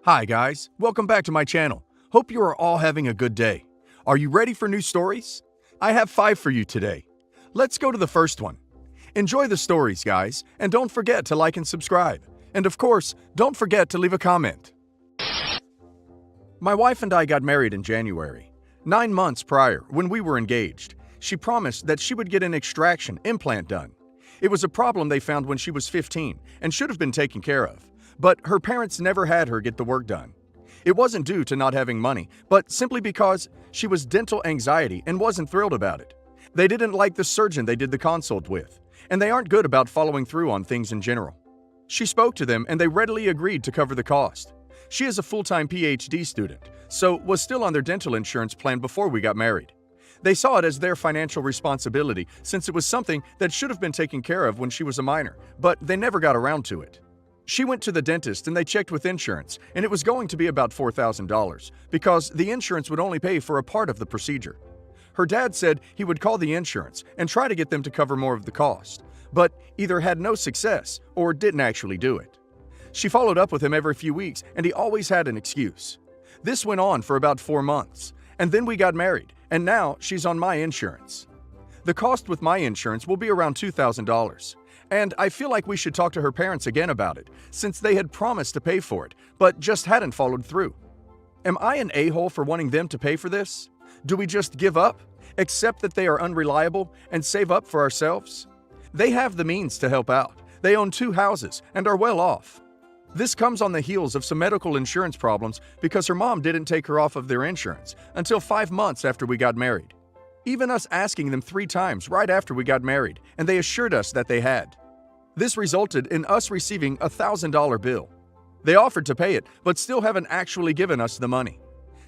Hi guys, welcome back to my channel. Hope you are all having a good day. Are you ready for new stories? I have 5 for you today. Let's go to the first one. Enjoy the stories, guys, and don't forget to like and subscribe. And of course, don't forget to leave a comment. My wife and I got married in January. 9 months prior, when we were engaged, she promised that she would get an extraction implant done. It was a problem they found when she was 15 and should have been taken care of. But her parents never had her get the work done. It wasn't due to not having money, but simply because she was dental anxiety and wasn't thrilled about it. They didn't like the surgeon they did the consult with, and they aren't good about following through on things in general. She spoke to them and they readily agreed to cover the cost. She is a full-time PhD student, so was still on their dental insurance plan before we got married. They saw it as their financial responsibility since it was something that should have been taken care of when she was a minor, but they never got around to it. She went to the dentist and they checked with insurance, and it was going to be about $4,000 because the insurance would only pay for a part of the procedure. Her dad said he would call the insurance and try to get them to cover more of the cost, but either had no success or didn't actually do it. She followed up with him every few weeks and he always had an excuse. This went on for about 4 months, and then we got married, and now she's on my insurance. The cost with my insurance will be around $2,000. And I feel like we should talk to her parents again about it, since they had promised to pay for it, but just hadn't followed through. Am I an a-hole for wanting them to pay for this? Do we just give up, accept that they are unreliable, and save up for ourselves? They have the means to help out. They own 2 houses and are well off. This comes on the heels of some medical insurance problems because her mom didn't take her off of their insurance until 5 months after we got married. Even us asking them 3 times right after we got married, and they assured us that they had. This resulted in us receiving a $1,000 bill. They offered to pay it, but still haven't actually given us the money.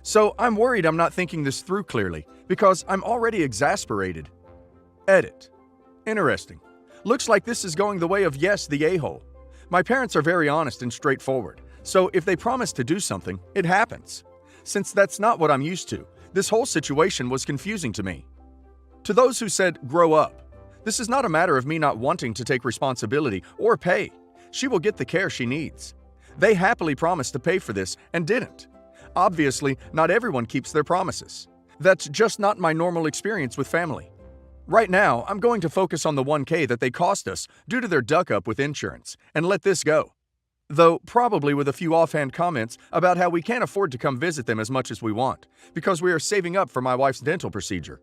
So I'm worried I'm not thinking this through clearly, because I'm already exasperated. Edit. Interesting. Looks like this is going the way of Yes, the a-hole. My parents are very honest and straightforward, so if they promise to do something, it happens. Since that's not what I'm used to, this whole situation was confusing to me. To those who said, grow up, this is not a matter of me not wanting to take responsibility or pay. She will get the care she needs. They happily promised to pay for this and didn't. Obviously, not everyone keeps their promises. That's just not my normal experience with family. Right now, I'm going to focus on the $1,000 that they cost us due to their duck-up with insurance and let this go. Though probably with a few offhand comments about how we can't afford to come visit them as much as we want because we are saving up for my wife's dental procedure.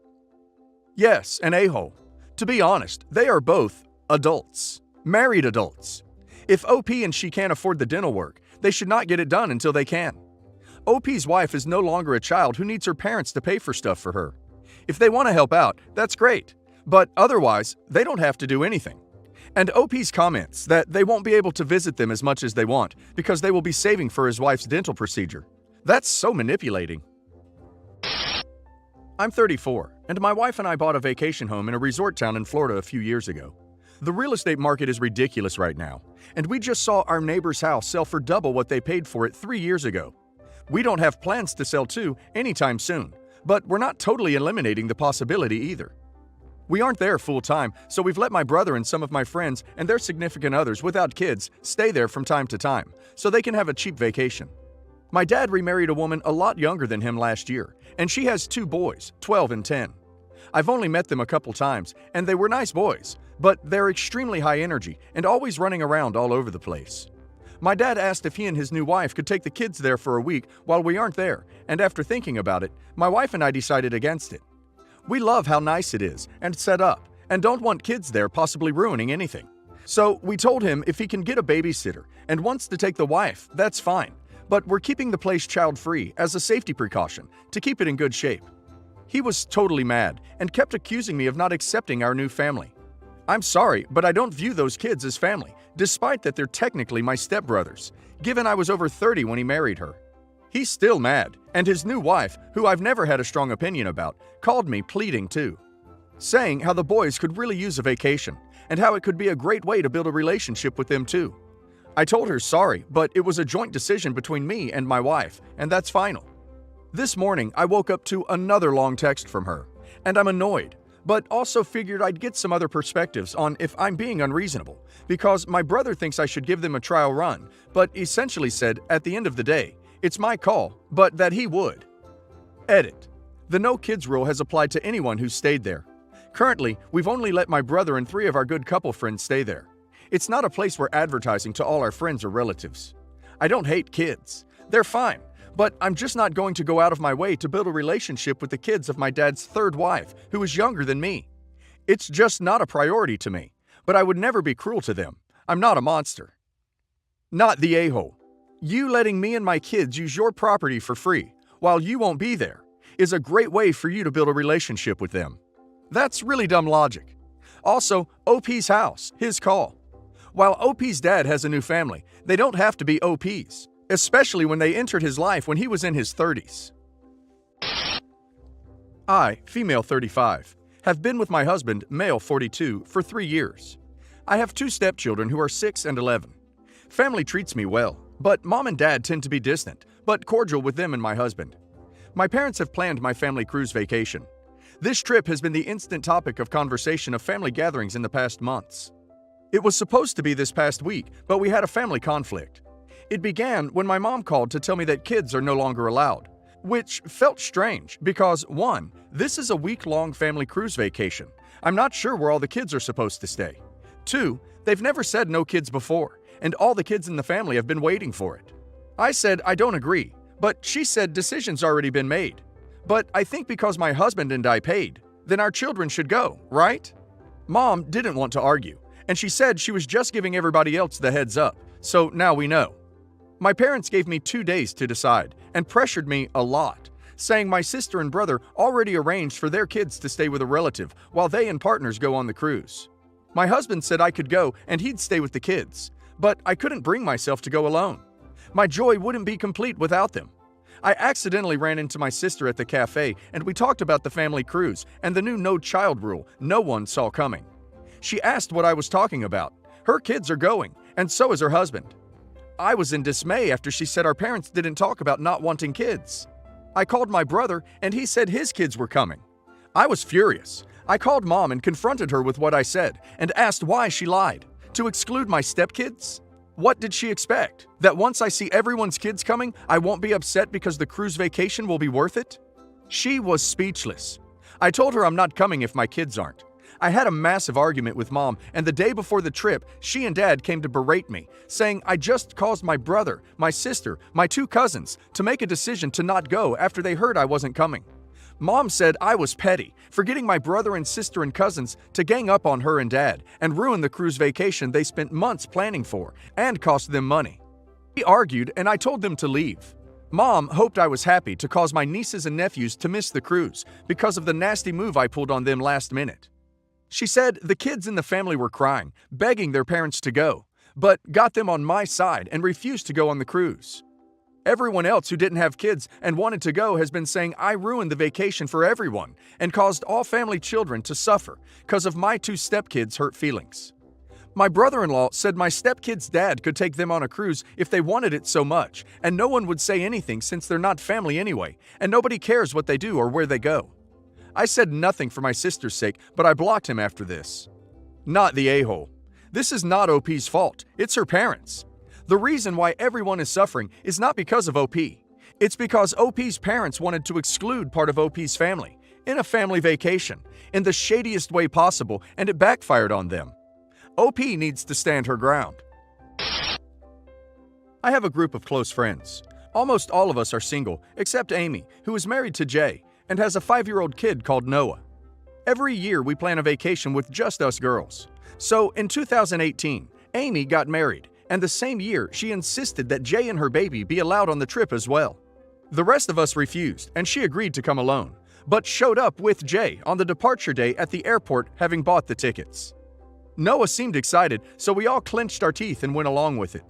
Yes, an a-hole. To be honest, they are both adults. Married adults. If OP and she can't afford the dental work, they should not get it done until they can. OP's wife is no longer a child who needs her parents to pay for stuff for her. If they want to help out, that's great. But otherwise, they don't have to do anything. And OP's comments that they won't be able to visit them as much as they want because they will be saving for his wife's dental procedure. That's so manipulating. I'm 34, and my wife and I bought a vacation home in a resort town in Florida a few years ago. The real estate market is ridiculous right now, and we just saw our neighbor's house sell for double what they paid for it 3 years ago. We don't have plans to sell too anytime soon, but we're not totally eliminating the possibility either. We aren't there full-time, so we've let my brother and some of my friends and their significant others without kids stay there from time to time, so they can have a cheap vacation. My dad remarried a woman a lot younger than him last year, and she has 2 boys, 12 and 10. I've only met them a couple times, and they were nice boys, but they're extremely high energy and always running around all over the place. My dad asked if he and his new wife could take the kids there for a week while we aren't there, and after thinking about it, my wife and I decided against it. We love how nice it is and set up, and don't want kids there possibly ruining anything. So we told him if he can get a babysitter and wants to take the wife, that's fine, but we're keeping the place child-free as a safety precaution to keep it in good shape. He was totally mad and kept accusing me of not accepting our new family. I'm sorry, but I don't view those kids as family, despite that they're technically my stepbrothers, given I was over 30 when he married her. He's still mad, and his new wife, who I've never had a strong opinion about, called me pleading too, saying how the boys could really use a vacation and how it could be a great way to build a relationship with them too. I told her sorry, but it was a joint decision between me and my wife, and that's final. This morning, I woke up to another long text from her, and I'm annoyed, but also figured I'd get some other perspectives on if I'm being unreasonable, because my brother thinks I should give them a trial run, but essentially said, at the end of the day, It's my call, but that he would. Edit. The no kids rule has applied to anyone who's stayed there. Currently, we've only let my brother and 3 of our good couple friends stay there. It's not a place we're advertising to all our friends or relatives. I don't hate kids. They're fine, but I'm just not going to go out of my way to build a relationship with the kids of my dad's 3rd wife, who is younger than me. It's just not a priority to me, but I would never be cruel to them. I'm not a monster. Not the a-hole. You letting me and my kids use your property for free, while you won't be there, is a great way for you to build a relationship with them. That's really dumb logic. Also, OP's house, his call. While OP's dad has a new family, they don't have to be OP's, especially when they entered his life when he was in his 30s. I, female 35, have been with my husband, male 42, for 3 years. I have 2 stepchildren who are 6 and 11. Family treats me well, but mom and dad tend to be distant, but cordial with them and my husband. My parents have planned my family cruise vacation. This trip has been the instant topic of conversation of family gatherings in the past months. It was supposed to be this past week, but we had a family conflict. It began when my mom called to tell me that kids are no longer allowed, which felt strange because 1, this is a week-long family cruise vacation. I'm not sure where all the kids are supposed to stay. 2, they've never said no kids before, and all the kids in the family have been waiting for it. I said I don't agree, but she said decision's already been made. But I think because my husband and I paid, then our children should go, right? Mom didn't want to argue, and she said she was just giving everybody else the heads up, so now we know. My parents gave me 2 days to decide and pressured me a lot, saying my sister and brother already arranged for their kids to stay with a relative while they and partners go on the cruise. My husband said I could go and he'd stay with the kids, but I couldn't bring myself to go alone. My joy wouldn't be complete without them. I accidentally ran into my sister at the cafe and we talked about the family cruise and the new no child rule no one saw coming. She asked what I was talking about. Her kids are going, and so is her husband. I was in dismay after she said our parents didn't talk about not wanting kids. I called my brother and he said his kids were coming. I was furious. I called mom and confronted her with what I said and asked why she lied. To exclude my stepkids? What did she expect? That once I see everyone's kids coming, I won't be upset because the cruise vacation will be worth it? She was speechless. I told her I'm not coming if my kids aren't. I had a massive argument with mom, and the day before the trip, she and dad came to berate me, saying I just caused my brother, my sister, my 2 cousins to make a decision to not go after they heard I wasn't coming. Mom said I was petty for getting my brother and sister and cousins to gang up on her and dad and ruin the cruise vacation they spent months planning for and cost them money. We argued and I told them to leave. Mom hoped I was happy to cause my nieces and nephews to miss the cruise because of the nasty move I pulled on them last minute. She said the kids in the family were crying, begging their parents to go, but got them on my side and refused to go on the cruise. Everyone else who didn't have kids and wanted to go has been saying I ruined the vacation for everyone and caused all family children to suffer because of my 2 stepkids' hurt feelings. My brother-in-law said my stepkids' dad could take them on a cruise if they wanted it so much, and no one would say anything since they're not family anyway, and nobody cares what they do or where they go. I said nothing for my sister's sake, but I blocked him after this. Not the a-hole. This is not OP's fault, it's her parents. The reason why everyone is suffering is not because of OP. It's because OP's parents wanted to exclude part of OP's family in a family vacation in the shadiest way possible, and it backfired on them. OP needs to stand her ground. I have a group of close friends. Almost all of us are single, except Amy, who is married to Jay and has a 5-year-old kid called Noah. Every year we plan a vacation with just us girls. So in 2018, Amy got married, and the same year she insisted that Jay and her baby be allowed on the trip as well. The rest of us refused, and she agreed to come alone, but showed up with Jay on the departure day at the airport having bought the tickets. Noah seemed excited, so we all clenched our teeth and went along with it.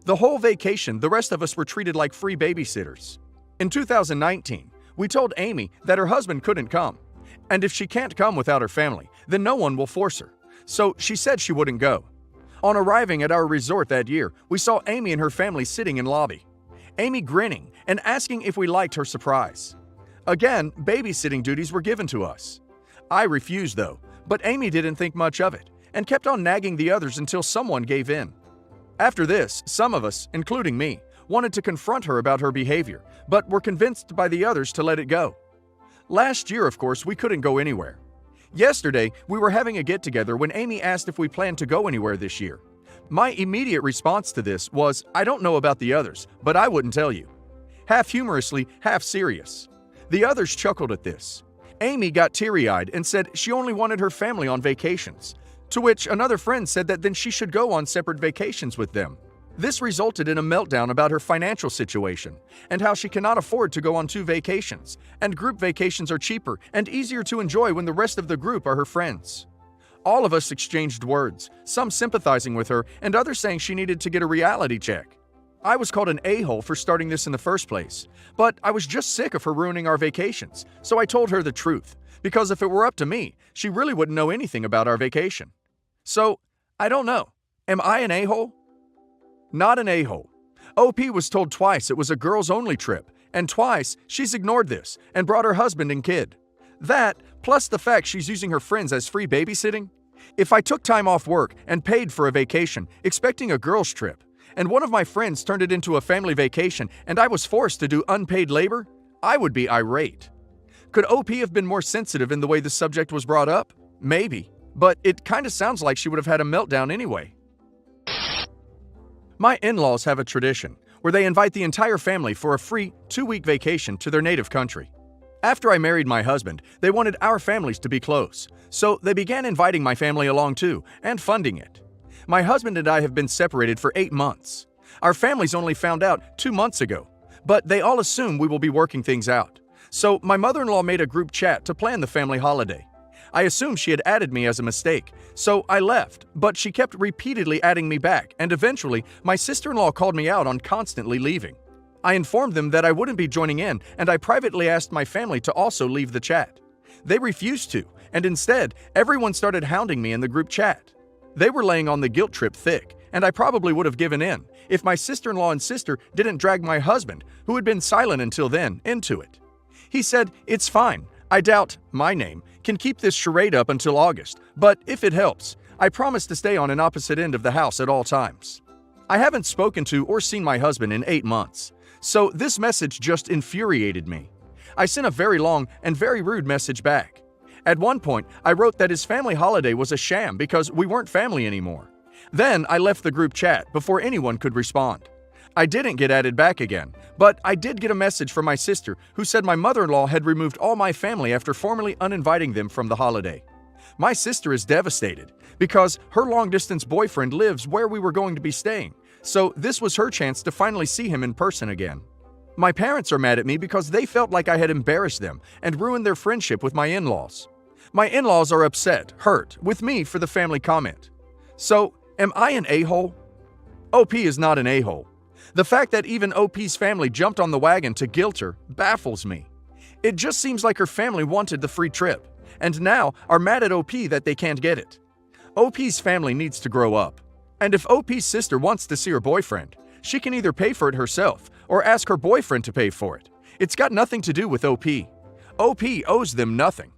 The whole vacation, the rest of us were treated like free babysitters. In 2019, we told Amy that her husband couldn't come, and if she can't come without her family, then no one will force her. So she said she wouldn't go. On arriving at our resort that year, we saw Amy and her family sitting in lobby. Amy grinning and asking if we liked her surprise. Again, babysitting duties were given to us. I refused though, but Amy didn't think much of it and kept on nagging the others until someone gave in. After this, some of us, including me, wanted to confront her about her behavior, but were convinced by the others to let it go. Last year, of course, we couldn't go anywhere. Yesterday, we were having a get-together when Amy asked if we planned to go anywhere this year. My immediate response to this was, I don't know about the others, but I wouldn't tell you. Half humorously, half serious. The others chuckled at this. Amy got teary-eyed and said she only wanted her family on vacations, to which another friend said that then she should go on separate vacations with them. This resulted in a meltdown about her financial situation and how she cannot afford to go on 2 vacations, and group vacations are cheaper and easier to enjoy when the rest of the group are her friends. All of us exchanged words, some sympathizing with her and others saying she needed to get a reality check. I was called an a-hole for starting this in the first place, but I was just sick of her ruining our vacations, so I told her the truth, because if it were up to me, she really wouldn't know anything about our vacation. So, I don't know. Am I an a-hole? Not an a-hole. OP was told twice it was a girls-only trip, and twice she's ignored this and brought her husband and kid. That, plus the fact she's using her friends as free babysitting. If I took time off work and paid for a vacation, expecting a girls' trip, and one of my friends turned it into a family vacation and I was forced to do unpaid labor, I would be irate. Could OP have been more sensitive in the way the subject was brought up? Maybe, but it kinda sounds like she would have had a meltdown anyway. My in-laws have a tradition where they invite the entire family for a free 2-week vacation to their native country. After I married my husband, they wanted our families to be close, so they began inviting my family along too and funding it. My husband and I have been separated for 8 months. Our families only found out 2 months ago, but they all assume we will be working things out. So my mother-in-law made a group chat to plan the family holiday. I assumed she had added me as a mistake, so I left, but she kept repeatedly adding me back, and eventually my sister-in-law called me out on constantly leaving. I informed them that I wouldn't be joining in, and I privately asked my family to also leave the chat. They refused to, and instead, everyone started hounding me in the group chat. They were laying on the guilt trip thick, and I probably would have given in if my sister-in-law and sister didn't drag my husband, who had been silent until then, into it. He said, "It's fine. I doubt my name can keep this charade up until August, but if it helps, I promise to stay on an opposite end of the house at all times." I haven't spoken to or seen my husband in 8 months, so this message just infuriated me. I sent a very long and very rude message back. At one point, I wrote that his family holiday was a sham because we weren't family anymore. Then I left the group chat before anyone could respond. I didn't get added back again, but I did get a message from my sister who said my mother-in-law had removed all my family after formally uninviting them from the holiday. My sister is devastated because her long-distance boyfriend lives where we were going to be staying, so this was her chance to finally see him in person again. My parents are mad at me because they felt like I had embarrassed them and ruined their friendship with my in-laws. My in-laws are upset, hurt, with me for the family comment. So, am I an a-hole? OP is not an a-hole. The fact that even OP's family jumped on the wagon to guilt her baffles me. It just seems like her family wanted the free trip, and now are mad at OP that they can't get it. OP's family needs to grow up. And if OP's sister wants to see her boyfriend, she can either pay for it herself or ask her boyfriend to pay for it. It's got nothing to do with OP. OP owes them nothing.